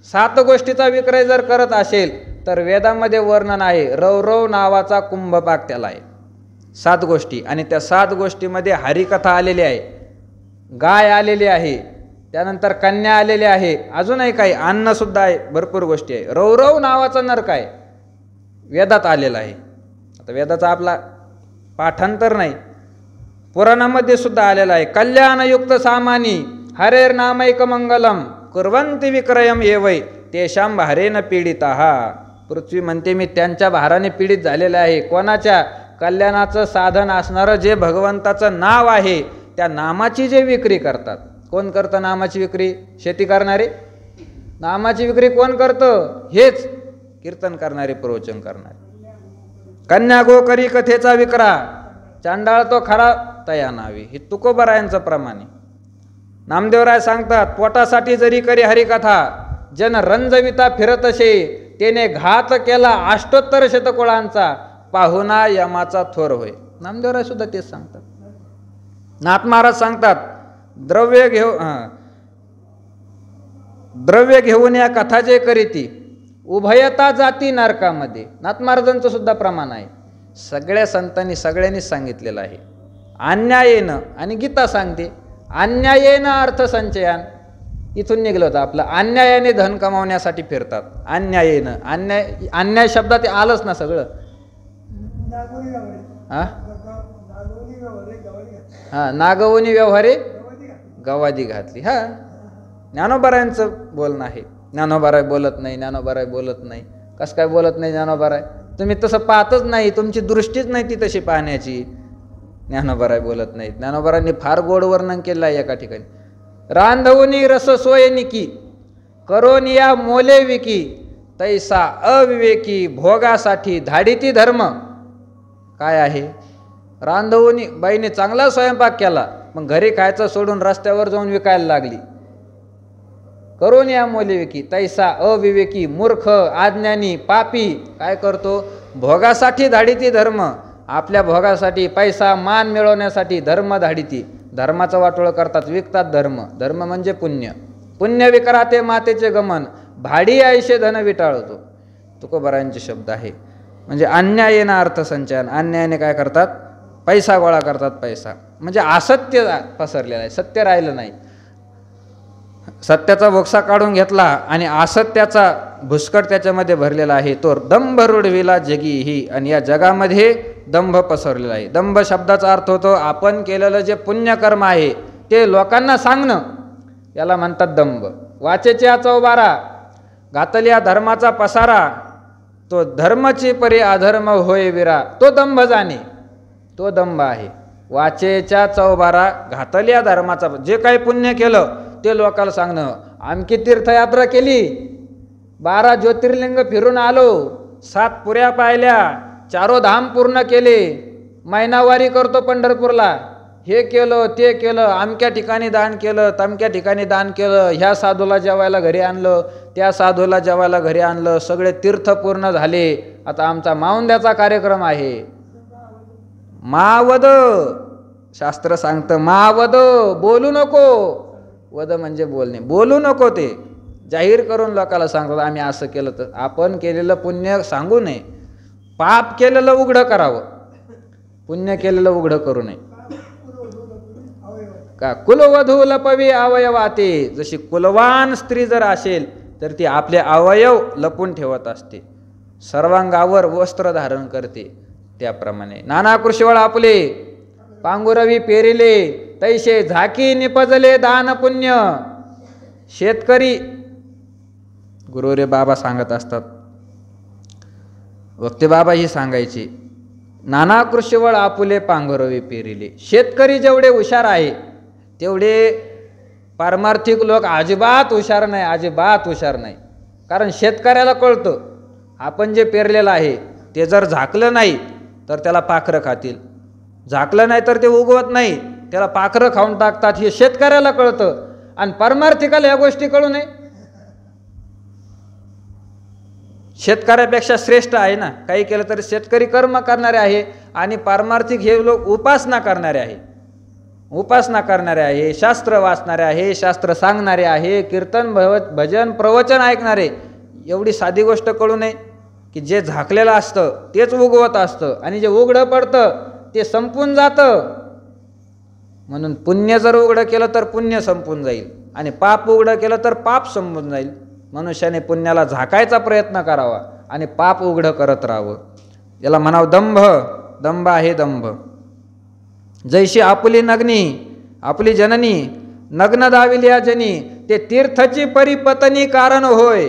[SPEAKER 1] 7 गोष्टीचा विक्रय जर करत असेल तर वेदामध्ये वर्णन आहे. रवरव नावाचा कुंभपाक त्याला आहे. 7 गोष्टी. आणि त्या 7 गोष्टीमध्ये हरिकथा आलेली आहे, गाय आलेली आहे, त्यानंतर कन्या आलेली आहे, अजूनही काही अन्नसुद्धा आहे, भरपूर गोष्टी आहे. रवरव नावाचा नरक आहे, वेदात आलेला आहे. आता वेदाचा आपला पाठांतर नाही, पुराणामध्ये सुद्धा आलेला आहे. कल्याणयुक्त सामानी हरेर नामैक मंगलम कुर्वंती विक्रयम येवै तेषां भारेन पीडिताः. पृथ्वी म्हणते मी त्यांच्या भाराने पीडित झालेलं आहे. कोणाच्या? कल्याणाचं साधन असणारं जे भगवंताचं नाव आहे त्या नामाची जे विक्री करतात. कोण करतं नामाची विक्री? शेती करणारे. नामाची विक्री कोण करतं? हेच कीर्तन करणारे, प्रवचन करणारे. कन्या गो करी कथेचा विक्रा चांडाळ तो खरा तया नावी. हे तुकोबारायांचं प्रमाण आहे. नामदेवराय सांगतात पोटासाठी जरी करी हरिकथा जन रंजविता फिरत असे तेने घात केला 78 शतकोळांचा पाहुणा यमाचा थोर होय. नामदेवराय सुद्धा तेच सांगतात. नाथ महाराज सांगतात द्रव्य घेऊन या कथा जे करीती उभयता जाती नरकामध्ये. नाथ महाराजांचं सुद्धा प्रमाण आहे. सगळ्या संतांनी सगळ्यांनीच सांगितलेलं आहे. अन्यायेनं, आणि गीता सांगते अन्यायेनं अर्थसंचयान. इथून निघलं होतं आपलं. अन्यायाने धन कमावण्यासाठी फिरतात. अन्यायेनं, अन्याय शब्दात आलंच ना सगळं. हा, नागवणी व्यवहारे गवादी घातली. हा, ज्ञानोबारायांचं बोलणं आहे. ज्ञानोबाराय बोलत नाही, ज्ञानोबाराय बोलत नाही. कसं काय बोलत नाही ज्ञानोबाराय? तुम्ही तसं पाहतच नाही, तुमची दृष्टीच नाही ती तशी पाहण्याची. ज्ञानोबाराय बोलत नाहीत. ज्ञानोबारांनी फार गोड वर्णन केलं आहे एका ठिकाणी. रांधवनी रस सोय निकी करोनिया मोले विकी तैसा अविवेकी भोगासाठी धाडिती धर्म. काय आहे? रांधवणी बाईने चांगला स्वयंपाक केला, मग घरी खायचं सोडून रस्त्यावर जाऊन विकायला लागली. करून या मोलविकी. तैसा अविवेकी मूर्ख अज्ञानी पापी काय करतो? भोगासाठी धाडिती धर्म. आपल्या भोगासाठी पैसा मान मिळवण्यासाठी धर्म धाडिती. धर्माचं वाटोळं करतात, विकतात धर्म. धर्म म्हणजे पुण्य. पुण्य विकराते मातेचे गमन, भाडी आयशे धन विटाळतो. तुकोबारायांचे शब्द आहे. म्हणजे अन्यायेनं अर्थसंचयन. अन्यायाने काय करतात? पैसा गोळा करतात. पैसा म्हणजे असत्य पसरलेला आहे, सत्य राहिलं नाही. सत्याचा बोक्सा काढून घेतला आणि असत्याचा भुसकट त्याच्यामध्ये भरलेला आहे. तो दंभ रुढविला जगी ही. आणि या जगामध्ये दंभ पसरलेला आहे. दंभ शब्दाचा अर्थ होतो आपण केलेलं जे पुण्यकर्म आहे ते लोकांना सांगणं, याला म्हणतात दंभ. वाचेच्या चौबारा घातल्या धर्माचा पसारा, तो धर्मची परी अधर्म होय विरा. तो दंभ जाणे, तो दंभ आहे. वाचेच्या चौबारा घातल्या धर्माचा, जे काही पुण्य केलं ते लोकांना सांगणं. आमकी तीर्थयात्रा केली, 12 ज्योतिर्लिंग फिरून आलो, 7 पुऱ्या पाहिल्या, 4 धाम पूर्ण केले, महिनावारी करतो पंढरपूरला, हे केलं ते केलं, अमक्या ठिकाणी दान केलं, तमक्या ठिकाणी दान केलं, ह्या साधूला जेवायला घरी आणलं, त्या साधूला जेवायला घरी आणलं, सगळे तीर्थ पूर्ण झाले. आता आमचा माऊंद्याचा कार्यक्रम आहे. मावद शास्त्र सांगतं, मावद बोलू नको. वद म्हणजे बोलणे, बोलू नको. ते जाहीर करून लोकांना सांगतात आम्ही असं केलं. तर आपण केलेलं पुण्य सांगू नये. पाप केलेलं उघडं करावं, पुण्य केलेलं उघडं करू नये. का कुलवधू लपवी अवयवाते. जशी कुलवान स्त्री जर असेल तर ती आपले अवयव लपून ठेवत असते, सर्वांगावर वस्त्र धारण करते. त्याप्रमाणे नाना कृष्णवळ आपले पांगुरवी पेरिले, तैसे झाकी निपजले दान पुण्य. शेतकरी गुरुरे बाबा सांगत असतात, वक्ते बाबा ही सांगायची, नाना कृष्णवळ आपुले पांघरवी पेरिले. शेतकरी जेवढे हुशार आहे तेवढे पारमार्थिक लोक अजिबात हुशार नाही, अजिबात हुशार नाही. कारण शेतकऱ्याला कळतं आपण जे पेरलेलं आहे ते जर झाकलं नाही तर त्याला पाखरं खातील, झाकलं नाही तर ते उगवत नाही, त्याला पाखरं खाऊन टाकतात. हे शेतकऱ्याला कळतं. आणि पारमार्थिकाला या गोष्टी कळू नये. शेतकऱ्यापेक्षा श्रेष्ठ आहे ना. काही केलं तरी शेतकरी कर्म करणारे आहे आणि पारमार्थिक हे लोक उपासना करणारे आहे, उपासना करणारे आहे, शास्त्र वाचणारे आहे, शास्त्र सांगणारे आहे, कीर्तन भजन प्रवचन ऐकणारे. एवढी साधी गोष्ट कळू नये की जे झाकलेलं असतं तेच उगवत असतं आणि जे उघडं पडतं ते संपून जातं. म्हणून पुण्य जर उघडं केलं तर पुण्य संपून जाईल आणि पाप उघडं केलं तर पाप संपून जाईल. मनुष्याने पुण्याला झाकायचा प्रयत्न करावा आणि पाप उघडं करत राहावं. याला म्हणावं दंभ. दंभ आहे दंभ. जैशी आपुली नग्नी, आपली जननी नग्न दाविल्या जनी, ते तीर्थची परिपतनी कारण होय.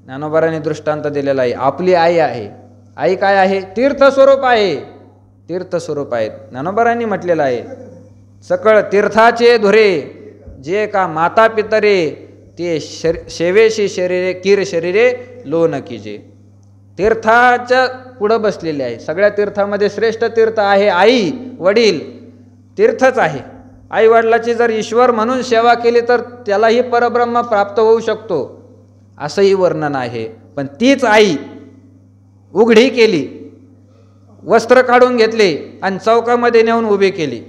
[SPEAKER 1] ज्ञानोबारांनी दृष्टांत दिलेला आहे. आपली आई आहे. आई काय आहे? तीर्थस्वरूप आहे, तीर्थस्वरूप आहे. ज्ञानोबारांनी म्हटलेलं आहे, सकळ तीर्थाचे धुरे जे का माता पितरे, ते शेवेशी शरीरे कीर शरीरे लोन कीजे. तीर्थाच्या पुढं बसलेले आहे. सगळ्या तीर्थामध्ये श्रेष्ठ तीर्थ आहे आई वडील, तीर्थच आहे. आई वडिलाची जर ईश्वर म्हणून सेवा केली तर त्यालाही परब्रह्म प्राप्त होऊ शकतो, असंही वर्णन आहे. पण तीच आई उघडी केली, वस्त्र काढून घेतले आणि चौकामध्ये नेऊन उभे केली.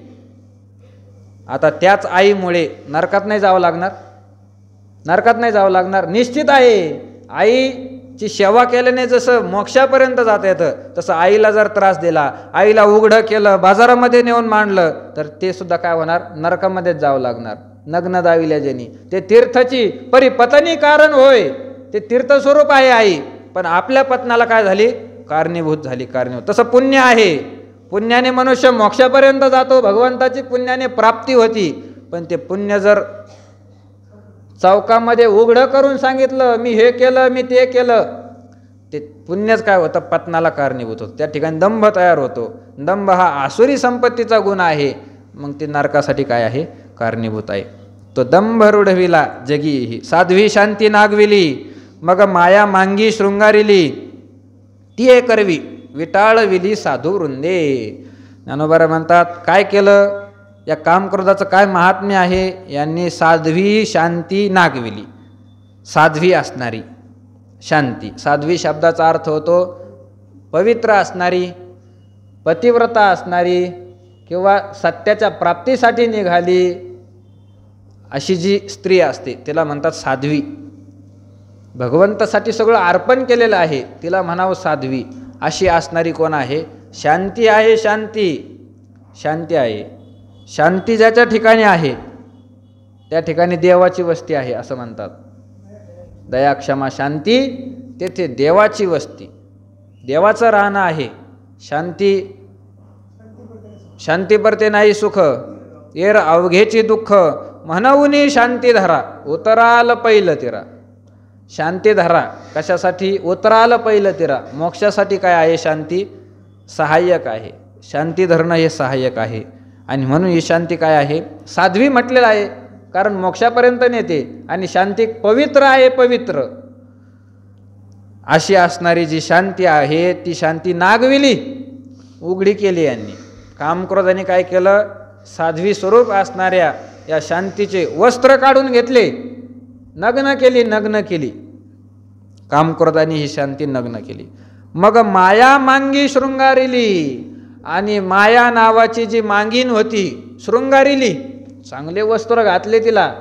[SPEAKER 1] आता त्याच आईमुळे नरकात नाही जावं लागणार, नरकात नाही जावं लागणार. निश्चित आहे. आईची सेवा केल्याने जसं मोक्षापर्यंत जाता येतं तसं आईला जर त्रास दिला, आईला उघडं केलं, बाजारामध्ये नेऊन मांडलं तर ते सुद्धा काय होणार? नरकामध्येच जावं लागणार. नग्न दाविल्या जनी, ते तीर्थाची परिपतनी कारण होय. ते तीर्थस्वरूप आहे आई, पण आपल्या पत्नाला काय झाली? कारणीभूत झाली, कारणीभूत. तसं पुण्य आहे. पुण्याने मनुष्य मोक्षापर्यंत जातो, भगवंताची पुण्याने प्राप्ती होती. पण ते पुण्य जर चौकामध्ये उघडं करून सांगितलं मी हे केलं मी ते केलं, ते पुण्यच काय होतं? पत्नाला कारणीभूत होतं. त्या ठिकाणी दंभ तयार होतो. दंभ हा आसुरी संपत्तीचा गुण आहे. मग ते नरकासाठी काय आहे? कारणीभूत आहे. तो दंभ रुढविला जगी ही, साध्वी शांती नागविली, मग माया मांगी शृंगारिली ती करवी विटाळविली साधू वृंदे. ज्ञानोबा म्हणतात काय केलं, या कामक्रोधाचं काय महात्म्य आहे. यांनी साध्वी शांती नागविली. साध्वी असणारी शांती, साध्वी शब्दाचा अर्थ होतो पवित्र असणारी, पतिव्रता असणारी किंवा सत्याच्या प्राप्तीसाठी निघाली अशी जी स्त्री असते तिला म्हणतात साध्वी. भगवंतासाठी सगळं अर्पण केलेलं आहे तिला म्हणावं साध्वी. अशी असणारी कोण आहे, शांती आहे. शांती शांती आहे. शांती ज्याच्या ठिकाणी आहे त्या ठिकाणी देवाची वस्ती आहे असं म्हणतात. दया क्षमा शांती तेथे देवाची वस्ती, देवाचं राहणं आहे. शांती शांती परते नाही सुख, येर अवघेची दुःख म्हणून शांती धरा उतराल पहिलं तिरा. शांती धरा कशासाठी, उतराल पहिलं तिरा. मोक्षासाठी काय आहे शांती, सहाय्यक आहे. शांती धरणं हे सहाय्यक आहे. आणि म्हणून ही शांती काय आहे, साध्वी म्हटलेलं आहे कारण मोक्षापर्यंत नेते. आणि शांती पवित्र आहे, पवित्र अशी असणारी जी शांती आहे ती शांती नागविली, उघडी केली. यांनी कामक्रोधाने काय केलं, साध्वी स्वरूप असणाऱ्या या शांतीचे वस्त्र काढून घेतले, नग्न केली. नग्न केली कामक्रोधाने ही शांती नग्न केली. मग माया मांगी शृंगारिली. आणि माया नावाची जी मांगीन होती शृंगारिली, चांगले वस्त्र घातले तिला,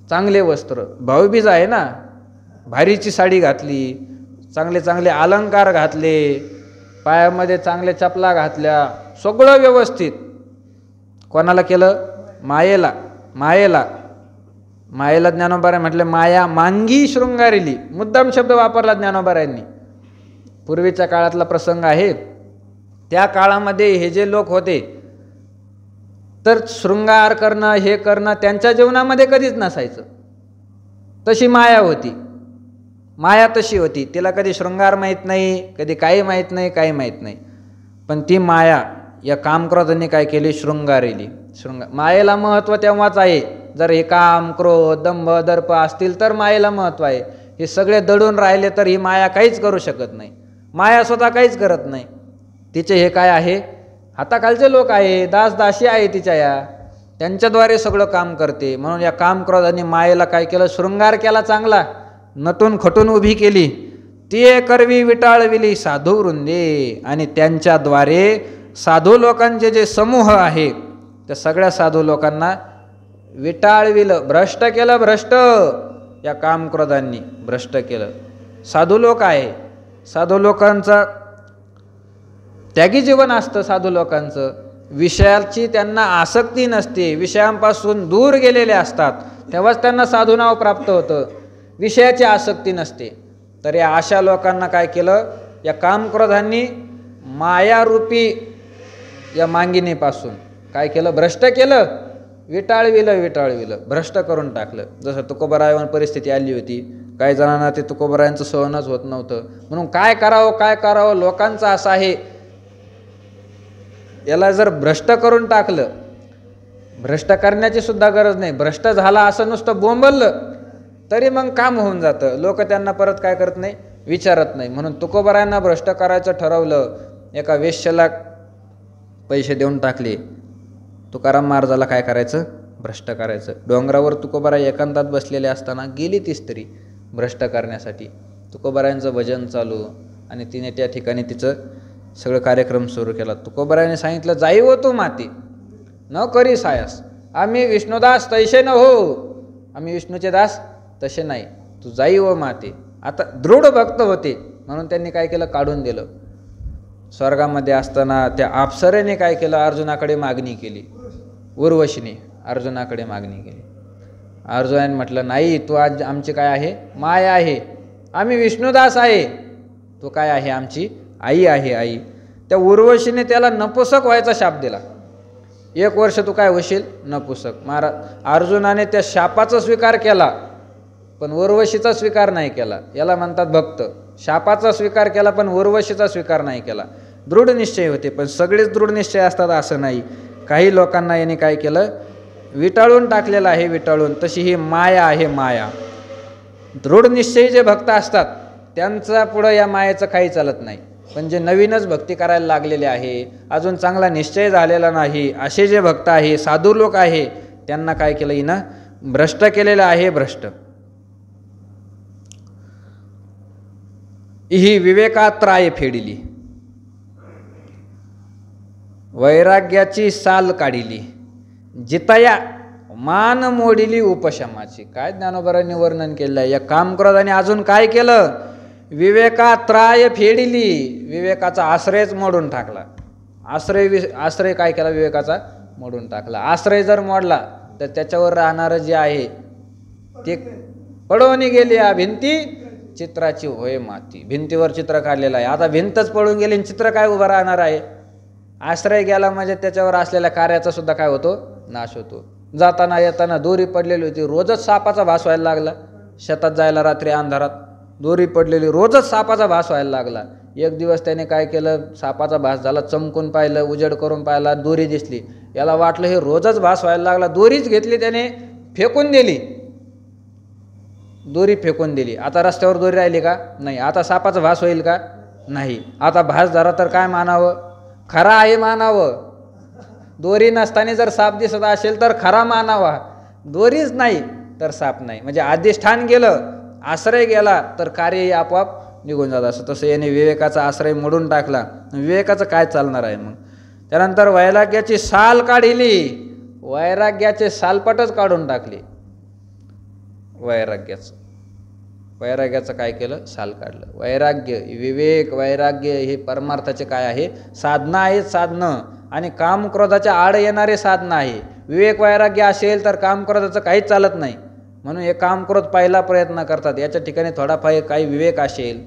[SPEAKER 1] चांगले वस्त्र. भाऊबीज आहे ना, भारीची साडी घातली, चांगले चांगले अलंकार घातले, पायामध्ये चांगले चपला घातल्या, सगळं व्यवस्थित. कोणाला केलं, मायेला. मायेला मायेला ज्ञानोबा म्हटलं माया मांगी शृंगारिली. मुद्दाम शब्द वापरला ज्ञानोबारायांनी. पूर्वीच्या काळातला प्रसंग आहे. त्या काळामध्ये हे जे लोक होते तर शृंगार करणं हे करणं त्यांच्या जीवनामध्ये कधीच नसायचं. तशी माया होती. माया तशी होती. तिला कधी शृंगार माहीत नाही, कधी काही माहीत नाही, काही माहीत नाही. पण ती माया या कामक्रोधाने काय केली, शृंगारिली. मायेला महत्त्व तेव्हाच आहे जर हे काम क्रोध दंभ दर्प असतील तर मायेला महत्त्व आहे. हे सगळे दडून राहिले तर ही माया काहीच करू शकत नाही. माया स्वतः काहीच करत नाही. तिचे हे काय आहे, हाताखालचे लोक आहे, दास दासी आहे तिच्या, या त्यांच्याद्वारे सगळं काम करते. म्हणून या कामक्रोधाने मायेला काय केलं, शृंगार केला, चांगला नटून खटून उभी केली. ती करवी विटाळविली साधू वृंदे. आणि त्यांच्याद्वारे साधू लोकांचे जे समूह आहे त्या सगळ्या साधू लोकांना विटाळविलं, भ्रष्ट केलं. भ्रष्ट या कामक्रोधांनी भ्रष्ट केलं. साधू लोक आहे, साधू लोकांचं त्यागी जीवन असतं. साधू लोकांचं विषयाची त्यांना आसक्ती नसते, विषयांपासून दूर गेलेले असतात, तेव्हाच त्यांना साधू नाव प्राप्त होतं. विषयाची आसक्ती नसते. तर या अशा लोकांना काय केलं, या कामक्रोधांनी मायारूपी या मांगिनीपासून काय केलं, भ्रष्ट केलं. विटाळविलं, विटाळविलं, भ्रष्ट करून टाकलं. जसं तुकोबारायांवर परिस्थिती आली होती. काही जणांना ते तुकोबारायांचं सहनच होत नव्हतं. म्हणून काय करावं, काय करावं, लोकांचं असं आहे, याला जर भ्रष्ट करून टाकलं, भ्रष्ट करण्याची सुद्धा गरज नाही, भ्रष्ट झाला असं नुसतं बोंबललं तरी मग काम होऊन जातं. लोक त्यांना परत काय करत नाही, विचारत नाही. म्हणून तुकोबारायांना भ्रष्ट करायचं ठरवलं. एका वेश्याला पैसे देऊन टाकले. तुकाराम महाराजाला काय करायचं, भ्रष्ट करायचं. डोंगरावर तुकोबाराय एकांतात बसलेले असताना गेली ती स्त्री भ्रष्ट करण्यासाठी. तुकोबारायांचं भजन चालू आणि तिने त्या ठिकाणी तिचं सगळं कार्यक्रम सुरू केला. तुकोबारायाने सांगितलं, जाई हो तू माती न करी सायास, आम्ही विष्णुदास तैसे न हो, आम्ही विष्णूचे दास तसे नाही, तू जाई हो माते. आता दृढ भक्त होते म्हणून त्यांनी काय केलं, काढून दिलं. स्वर्गामध्ये असताना त्या अप्सरेने काय केलं, अर्जुनाकडे मागणी केली. उर्वशीने अर्जुनाकडे मागणी केली. अर्जुनाने म्हटलं, नाही, तू आज आमची काय आहे, माया आहे, आम्ही विष्णुदास आहे, तू काय आहे, आमची आई आहे, आई. त्या उर्वशीने त्याला नपुसक व्हायचा शाप दिला. 1 वर्ष तू काय होशील, नपुसक. अर्जुनाने त्या शापाचा स्वीकार केला पण उर्वशीचा स्वीकार नाही केला. याला म्हणतात भक्त. शापाचा स्वीकार केला पण उर्वशीचा स्वीकार नाही केला. दृढ निश्चय होते, पण सगळेच दृढ निश्चय असतात असं नाही. काही लोकांना यांनी काय केलं, विटाळून टाकलेलं आहे, विटाळून. तशी ही माया आहे, माया. दृढ निश्चयी जे भक्त असतात त्यांचा पुढं या मायेचं काही चालत नाही. पण जे नवीनच भक्ती करायला लागलेले आहे, अजून चांगला निश्चय झालेला नाही, असे जे भक्त आहे, साधू लोक आहे, त्यांना काय केलं हिनं? भ्रष्ट केलेलं आहे. भ्रष्ट. ही विवेकात्राय फेडिली, वैराग्याची साल काढिली, जितया मान मोडिली उपशमाची. काय ज्ञानोबारांनी वर्णन केलं आहे या कामक्रोधाने. अजून काय केलं? विवेकात्राय फेडिली, विवेकाचा आश्रयच मोडून टाकला. आश्रय काय केला? विवेकाचा मोडून टाकला. आश्रय जर मोडला तर त्याच्यावर राहणारं जे आहे ते पळून गेली. या भिंती चित्राची होय माती. भिंतीवर चित्र काढलेलं आहे, आता भिंतच पळून गेली, चित्र काय उभं राहणार आहे? आश्रय गेला म्हणजे त्याच्यावर असलेल्या कार्याचा सुद्धा काय होतो? नाश होतो. जाताना येताना दोरी पडलेली होती, रोजच सापाचा भास व्हायला लागला. शेतात जायला रात्री अंधारात दोरी पडलेली, रोजच सापाचा भास व्हायला लागला. एक दिवस त्याने काय केलं? सापाचा भास झाला, चमकून पाहिलं, उजेड करून पाहिला, दोरी दिसली. याला वाटलं हे रोजच भास व्हायला लागला. दोरीच घेतली त्याने, फेकून दिली. दोरी फेकून दिली. आता रस्त्यावर दोरी राहिली का? नाही. आता सापाचा भास होईल का? नाही. आता भास झाला तर काय मानावं? खरा आहे मानावं. दोरी नसताना जर साप दिसत असेल तर खरा मानावा, दोरीच नाही तर साप नाही. म्हणजे अधिष्ठान गेलं, आश्रय गेला तर कार्यही आपोआप निघून जात असं. तसं याने विवेकाचा आश्रय मोडून टाकला. विवेकाचं काय चालणार आहे मग? त्यानंतर वैराग्याची साल काढिली, वैराग्याचे सालपटच काढून टाकले. वैराग्याचं काय केलं? साल काढलं. वैराग्य, विवेक, वैराग्य हे परमार्थाचे काय आहे? साधनं आहेत. साधनं आणि कामक्रोधाच्या आड येणारे साधनं आहे. विवेक वैराग्य असेल तर कामक्रोधाचं काहीच चालत नाही. म्हणून हे कामक्रोध पाहायला प्रयत्न करतात. याच्या ठिकाणी थोडाफार काही विवेक असेल,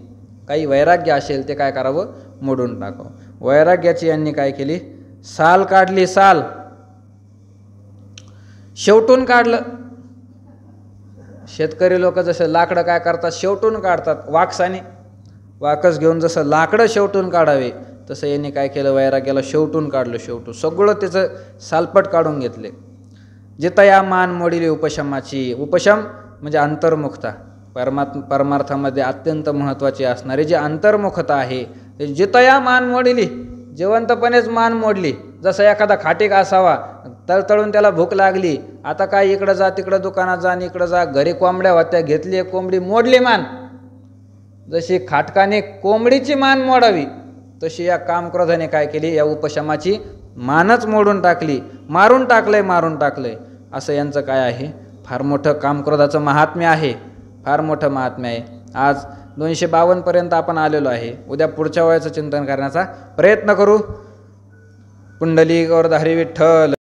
[SPEAKER 1] काही वैराग्य असेल, ते काय करावं? मोडून टाकावं. वैराग्याची यांनी काय केली? साल काढली. साल शेवटून काढलं. शेतकरी लोक जसं लाकडं काय करतात? शेवटून काढतात. वाकसाने वाकस घेऊन जसं लाकडं शेवटून काढावे तसं यांनी काय केलं? वैराग्याला शेवटून काढलं. शेवटून सगळं त्याचं सालपट काढून घेतले. जितया मान मोडिली उपशमाची. उपशम म्हणजे अंतर्मुखता. परमार्थामध्ये अत्यंत महत्त्वाची असणारी जी अंतर्मुखता आहे ते जितया मान मोडिली, जिवंतपणेच मान मोडली. जसं एखादा खाटीक असावा, तळतळून त्याला भूक लागली, आता काय इकडं जा, तिकडं दुकानात जा आणि इकडं जा. घरी कोंबड्या होत्या, घेतली एक कोंबडी, मोडली मान. जशी खाटकाने कोंबडीची मान मोडावी तशी या कामक्रोधाने काय केली? या उपशमाची मानच मोडून टाकली. मारून टाकलंय. असं यांचं काय आहे? फार मोठं कामक्रोधाचं महात्म्य आहे. फार मोठं महात्म्य आहे. आज 252 पर्यंत आपण आलेलो आहे. उद्या पुढच्या वयाचं चिंतन करण्याचा प्रयत्न करू. पुंडलिक वरधारी विठ्ठल.